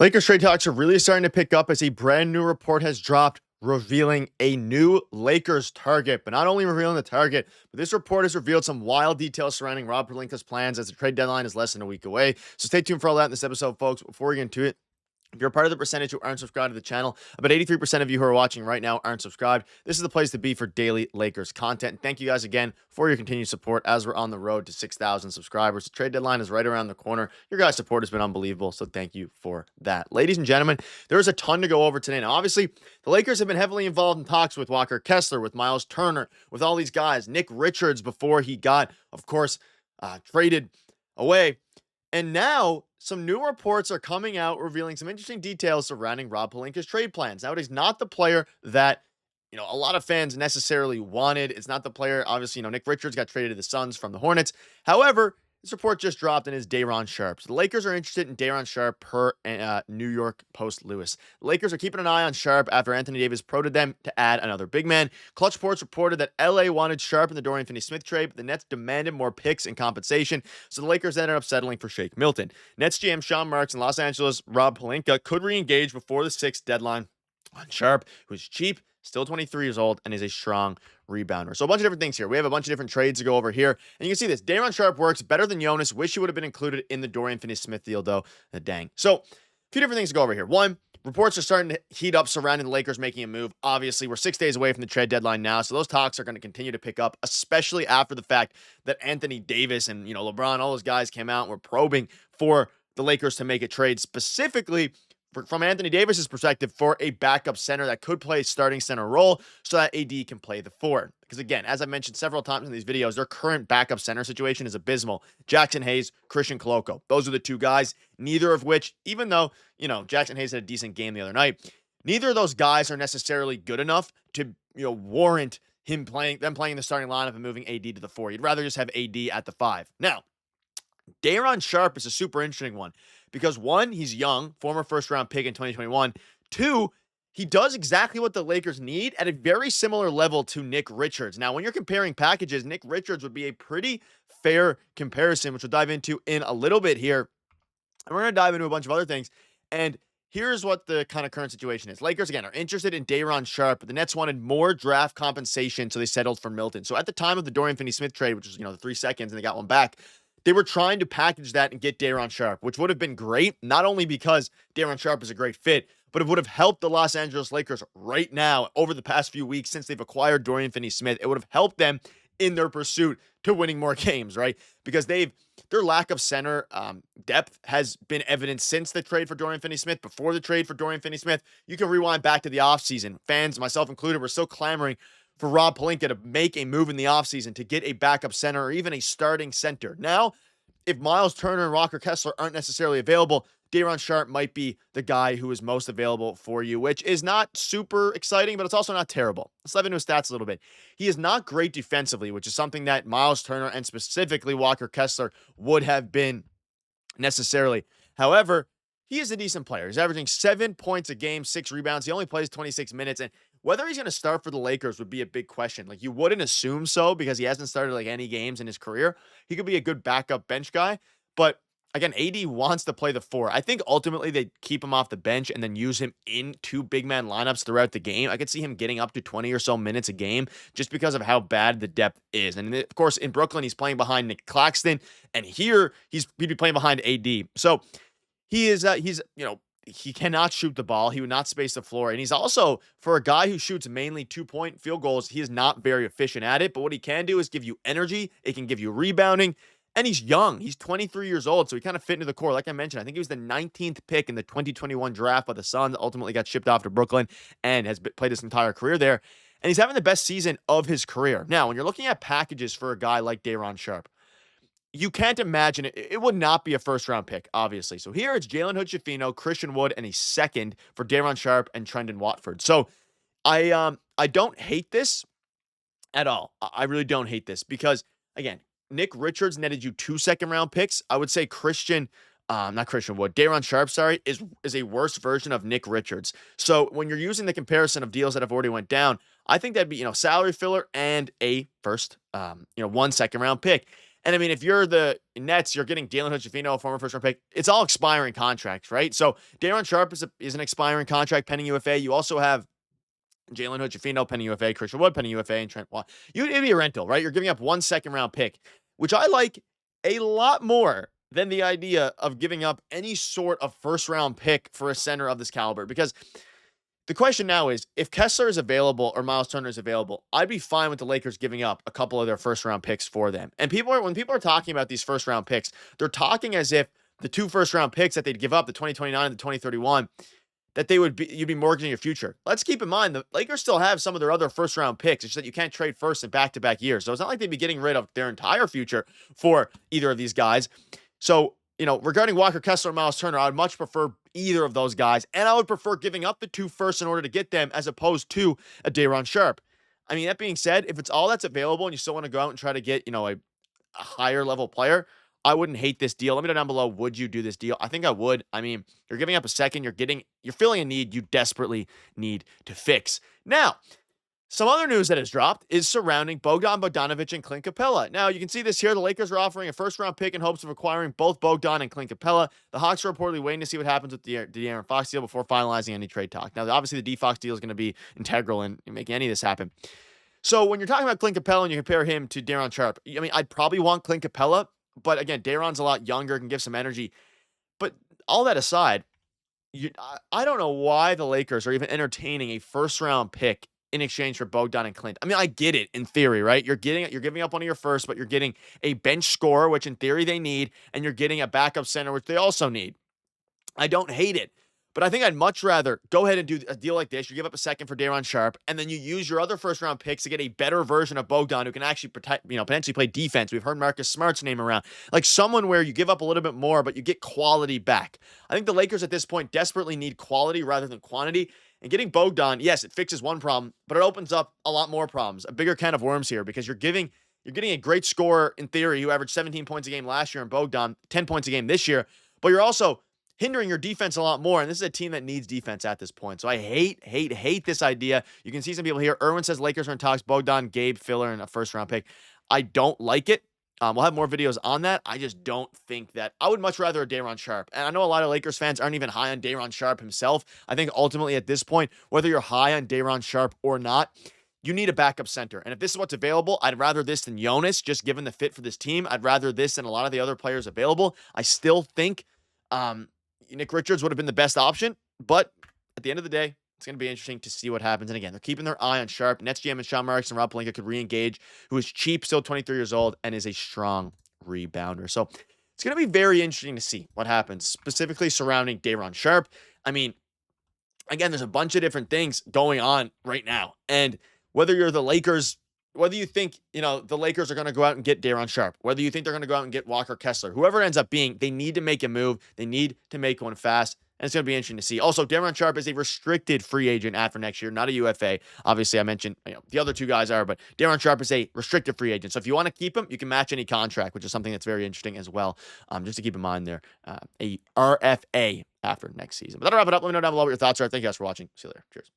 Lakers trade talks are really starting to pick up as a brand new report has dropped revealing a new Lakers target. But not only revealing the target, but this report has revealed some wild details surrounding Rob Pelinka's plans as the trade deadline is less than a week away. So stay tuned for all that in this episode, folks. Before we get into it, if you're a part of the percentage who aren't subscribed to the channel, about 83% of you who are watching right now aren't subscribed. This is the place to be for daily Lakers content. And thank you guys again for your continued support as we're on the road to 6,000 subscribers. The trade deadline is right around the corner. Your guys' support has been unbelievable, so thank you for that. Ladies and gentlemen, there is a ton to go over today. Now, obviously, the Lakers have been heavily involved in talks with Walker Kessler, with Miles Turner, with all these guys. Nick Richards before he got, of course, traded away. And now some new reports are coming out revealing some interesting details surrounding Rob Pelinka's trade plans. Now, he's not the player that, a lot of fans necessarily wanted. It's not the player, obviously, Nick Richards got traded to the Suns from the Hornets. However, this report just dropped and is Sharpe. So the Lakers are interested in Sharpe per New York Post Lewis. The Lakers are keeping an eye on Sharpe after Anthony Davis prodded them to add another big man. Clutch Sports reported that LA wanted Sharpe in the Dorian Finney-Smith trade, but the Nets demanded more picks and compensation, so the Lakers ended up settling for Shake Milton. Nets GM Sean Marks and Los Angeles Rob Pelinka could re-engage before the 6th deadline on Sharpe, who's cheap, still 23 years old, and is a strong rebounder. So a bunch of different things here. We have a bunch of different trades to go over here. And you can see this. Sharpe works better than Jonas. Wish he would have been included in the Dorian Finney-Smith deal, though. Dang. So a few different things to go over here. One, reports are starting to heat up surrounding the Lakers making a move. Obviously, we're 6 days away from the trade deadline now, so those talks are going to continue to pick up, especially after the fact that Anthony Davis and, LeBron, all those guys came out and were probing for the Lakers to make a trade, specifically from Anthony Davis's perspective, for a backup center that could play starting center role so that AD can play the 4. Because again, as I mentioned several times in these videos, their current backup center situation is abysmal. Jackson Hayes, Christian Koloko. Those are the two guys, neither of which, even though, Jackson Hayes had a decent game the other night, neither of those guys are necessarily good enough to, warrant them playing the starting lineup and moving AD to the 4. You'd rather just have AD at the 5. Now, Sharpe is a super interesting one because, one, he's young, former first-round pick in 2021. 2, he does exactly what the Lakers need at a very similar level to Nick Richards. Now, when you're comparing packages, Nick Richards would be a pretty fair comparison, which we'll dive into in a little bit here. And we're going to dive into a bunch of other things. And here's what the kind of current situation is. Lakers, again, are interested in Sharpe, but the Nets wanted more draft compensation, so they settled for Milton. So at the time of the Dorian Finney-Smith trade, which was, the 3 seconds, and they got one back, they were trying to package that and get Sharpe, which would have been great, not only because Sharpe is a great fit, but it would have helped the Los Angeles Lakers right now over the past few weeks since they've acquired Dorian Finney-Smith. It would have helped them in their pursuit to winning more games, right? Because their lack of center depth has been evident since the trade for Dorian Finney-Smith. Before the trade for Dorian Finney-Smith, you can rewind back to the offseason. Fans, myself included, were still clamoring for Rob Pelinka to make a move in the offseason to get a backup center or even a starting center. Now, if Miles Turner and Walker Kessler aren't necessarily available, Sharpe might be the guy who is most available for you, which is not super exciting, but it's also not terrible. Let's dive into his stats a little bit. He is not great defensively, which is something that Miles Turner and specifically Walker Kessler would have been necessarily. However, he is a decent player. He's averaging 7 points a game, 6 rebounds. He only plays 26 minutes, and whether he's going to start for the Lakers would be a big question. Like, you wouldn't assume so because he hasn't started any games in his career. He could be a good backup bench guy, but again, AD wants to play the 4. I think ultimately they keep him off the bench and then use him in 2 big man lineups throughout the game. I could see him getting up to 20 or so minutes a game just because of how bad the depth is. And of course, in Brooklyn, he's playing behind Nick Claxton, and here he'd be playing behind AD. So he cannot shoot the ball. He would not space the floor. And he's also, for a guy who shoots mainly 2-point field goals, he is not very efficient at it. But what he can do is give you energy. It can give you rebounding. And he's young. He's 23 years old, so he kind of fit into the core. Like I mentioned, I think he was the 19th pick in the 2021 draft by the Suns, ultimately got shipped off to Brooklyn and has played his entire career there. And he's having the best season of his career. Now, when you're looking at packages for a guy like Sharpe, you can't imagine it. It would not be a first-round pick, obviously. So here it's Jalen Hood-Schifino, Christian Wood, and a second for Sharpe and Trendon Watford. So I don't hate this at all. I really don't hate this because, again, Nick Richards netted you 2 second-round picks. I would say not Christian Wood, Sharpe, is a worse version of Nick Richards. So when you're using the comparison of deals that have already went down, I think that'd be, salary filler and a first, 1 second-round pick. And I mean, if you're the Nets, you're getting Jalen Hood-Schifino, a former first-round pick. It's all expiring contracts, right? So Daron Sharpe is an expiring contract pending UFA. You also have Jalen Hood-Schifino, pending UFA, Christian Wood, pending UFA, and Trent Watt. It'd be a rental, right? You're giving up 1 second-round pick, which I like a lot more than the idea of giving up any sort of first-round pick for a center of this caliber. Because the question now is, if Kessler is available or Miles Turner is available, I'd be fine with the Lakers giving up a couple of their first-round picks for them. And when people are talking about these first-round picks, they're talking as if the 2 first-round picks that they'd give up, the 2029 and the 2031, that you'd be mortgaging your future. Let's keep in mind, the Lakers still have some of their other first-round picks. It's just that you can't trade first in back-to-back years. So it's not like they'd be getting rid of their entire future for either of these guys. So, regarding Walker Kessler and Miles Turner, I would much prefer either of those guys, and I would prefer giving up the 2 firsts in order to get them as opposed to a Daron Sharpe. I mean, that being said, if it's all that's available and you still want to go out and try to get, a higher level player, I wouldn't hate this deal. Let me know down below, would you do this deal? I think I would. I mean, you're giving up a second, you're filling a need you desperately need to fix. Now, some other news that has dropped is surrounding Bogdan Bogdanovic and Clint Capella. Now, you can see this here. The Lakers are offering a first-round pick in hopes of acquiring both Bogdan and Clint Capella. The Hawks are reportedly waiting to see what happens with the De'Aaron Fox deal before finalizing any trade talk. Now, obviously, the D-Fox deal is going to be integral in making any of this happen. So, when you're talking about Clint Capella and you compare him to Daron Sharpe, I mean, I'd probably want Clint Capella, but again, Daron's a lot younger, can give some energy. But all that aside, I don't know why the Lakers are even entertaining a first-round pick in exchange for Bogdan and Clint. I mean, I get it in theory, right? You're giving up one of your first, but you're getting a bench scorer, which in theory they need, and you're getting a backup center, which they also need. I don't hate it, but I think I'd much rather go ahead and do a deal like this. You give up a second for Daron Sharpe, and then you use your other first-round picks to get a better version of Bogdan who can actually potentially play defense. We've heard Marcus Smart's name around. Like someone where you give up a little bit more, but you get quality back. I think the Lakers at this point desperately need quality rather than quantity. And getting Bogdan, yes, it fixes one problem, but it opens up a lot more problems, a bigger can of worms here, because you're getting a great scorer in theory who averaged 17 points a game last year in Bogdan, 10 points a game this year, but you're also hindering your defense a lot more, and this is a team that needs defense at this point. So I hate this idea. You can see some people here. Irwin says Lakers are in talks, Bogdan, Gabe, Filler, and a first-round pick. I don't like it. We'll have more videos on that. I just don't think that. I would much rather a Daron Sharpe. And I know a lot of Lakers fans aren't even high on Daron Sharpe himself. I think ultimately at this point, whether you're high on Daron Sharpe or not, you need a backup center. And if this is what's available, I'd rather this than Jonas, just given the fit for this team. I'd rather this than a lot of the other players available. I still think Nick Richards would have been the best option. But at the end of the day, it's going to be interesting to see what happens. And again, they're keeping their eye on Sharpe. Nets GM and Sean Marks and Rob Pelinka could re-engage, who is cheap, still 23 years old, and is a strong rebounder. So it's going to be very interesting to see what happens, specifically surrounding Daron Sharpe. I mean, again, there's a bunch of different things going on right now. And whether you're the Lakers, whether you think, the Lakers are going to go out and get Daron Sharpe, whether you think they're going to go out and get Walker Kessler, whoever it ends up being, they need to make a move. They need to make one fast. And it's going to be interesting to see. Also, Daron Sharpe is a restricted free agent after next year, not a UFA. Obviously, I mentioned the other 2 guys are, but Daron Sharpe is a restricted free agent. So if you want to keep him, you can match any contract, which is something that's very interesting as well. Just to keep in mind there, a RFA after next season. But that'll wrap it up. Let me know down below what your thoughts are. Thank you guys for watching. See you later. Cheers.